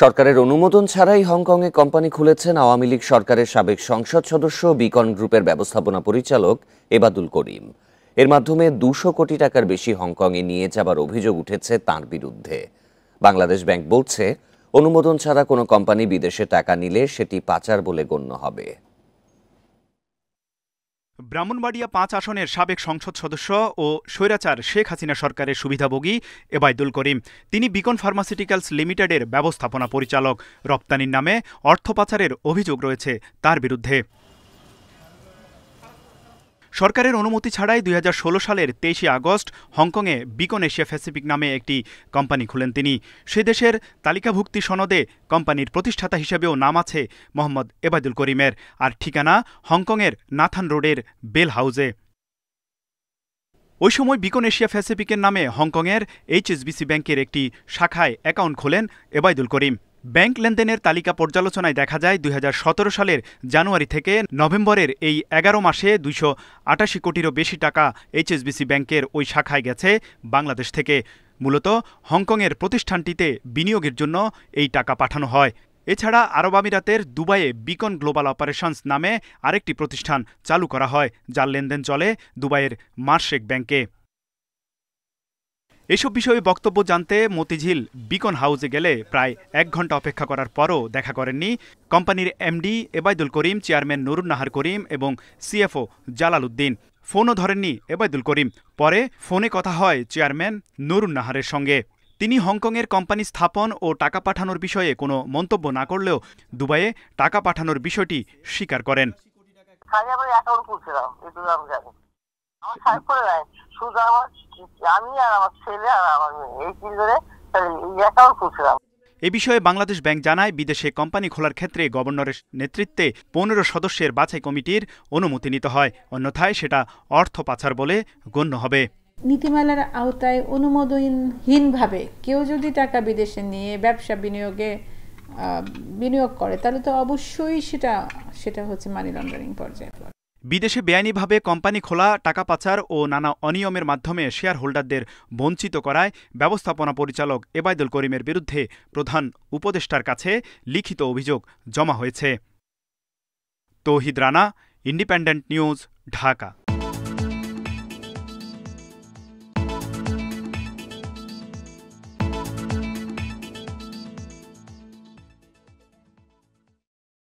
সরকারের অনুমোদন ছাড়াই হংকংয়ে কোম্পানি খুলেছেন আওয়ামী লীগ সরকারের সাবেক সংসদ সদস্য বিকন গ্রুপের ব্যবস্থাপনা পরিচালক এবাদুল করিম। এর মাধ্যমে 200 কোটি টাকার বেশি হংকংয়ে নিয়ে যাবার অভিযোগ উঠেছে তাঁর বিরুদ্ধে। বাংলাদেশ ব্যাংক বলছে, অনুমোদন ছাড়া কোনো কোম্পানি বিদেশে টাকা নিলে সেটি পাচার বলে গণ্য হবে। ব্রাহ্মণবাড়িয়া 5 আসনের সাবেক সংসদ সদস্য ও স্বৈরাচার শেখ হাসিনা সরকারের সুবিধাভোগী এবাদুল করিম। তিনি বিকন ফার্মাসিউটিক্যালস লিমিটেডের ব্যবস্থাপনা পরিচালক। রপ্তানির নামে অর্থ পাচারের অভিযোগ রয়েছে তার বিরুদ্ধে। সরকারের অনুমতি ছাড়াই 2016 সালের 23 আগস্ট হংকংয়ে বিকন এশিয়া প্যাসিফিক নামে একটি কোম্পানি খুলেন তিনি। সে দেশের তালিকাভুক্তি সনদে কোম্পানির প্রতিষ্ঠাতা হিসেবেও নাম আছে মোহাম্মদ এবাদুল করিমের, আর ঠিকানা হংকংয়ের নাথান রোডের বেল হাউজে। ওই সময় বিকন এশিয়া প্যাসিফিকের নামে হংকংয়ের HSBC ব্যাংকের একটি শাখায় অ্যাকাউন্ট খোলেন এবাদুল করিম। ব্যাংক লেনদেনের তালিকা পর্যালোচনায় দেখা যায় 2017 সালের জানুয়ারি থেকে নভেম্বরের এই 11 মাসে 288 কোটিরও বেশি টাকা HSBC ব্যাংকের ওই শাখায় গেছে বাংলাদেশ থেকে। মূলত হংকংয়ের প্রতিষ্ঠানটিতে বিনিয়োগের জন্য এই টাকা পাঠানো হয়। এছাড়া আরব আমিরাতের দুবাইয়ে বিকন গ্লোবাল অপারেশনস নামে আরেকটি প্রতিষ্ঠান চালু করা হয়, যার লেনদেন চলে দুবাইয়ের মার্শেক ব্যাংকে। এসব বিষয়ে বক্তব্য জানতে মতিঝিল বিকন হাউসে গেলে প্রায় 1 ঘন্টা অপেক্ষা করার পরও দেখা করেননি কোম্পানির MD এবাদুল করিম, চেয়ারম্যান নুরুন নাহার করিম এবং CFO জালাল উদ্দিন। ফোনও ধরেননি এবাদুল করিম। পরে ফোনে কথা হয় চেয়ারম্যান নুরুন নাহারের সঙ্গে। তিনি হংকংয়ের কোম্পানি স্থাপন ও টাকা পাঠানোর বিষয়ে কোনো মন্তব্য না করলেও দুবাইয়ে টাকা পাঠানোর বিষয়টি স্বীকার করেন। এ বিষয়ে বাংলাদেশ ব্যাংক জানায়, বিদেশে কোম্পানি খোলার ক্ষেত্রে গভর্নরের নেতৃত্বে 15 সদস্যের বাছাই কমিটির অনুমতি নিতে হয়, অন্যথায় সেটা অর্থ পাচার বলে গণ্য হবে। নীতিমালার আওতায় অনুমোদনহীনভাবে কেউ যদি টাকা বিদেশে নিয়ে ব্যবসা বিনিয়োগ করে, তাহলে তো অবশ্যই সেটা হচ্ছে মানি লন্ডারিং পর্যায়ে। বিদেশে বেআইনিভাবে কোম্পানি খোলা, টাকা পাচার ও নানা অনিয়মের মাধ্যমে শেয়ার হোল্ডারদের বঞ্চিত করায় ব্যবস্থাপনা পরিচালক এবাদুল করিমের বিরুদ্ধে প্রধান উপদেষ্টার কাছে লিখিত অভিযোগ জমা হয়েছে। তৌহিদ রানা, ইন্ডিপেন্ডেন্ট নিউজ, ঢাকা।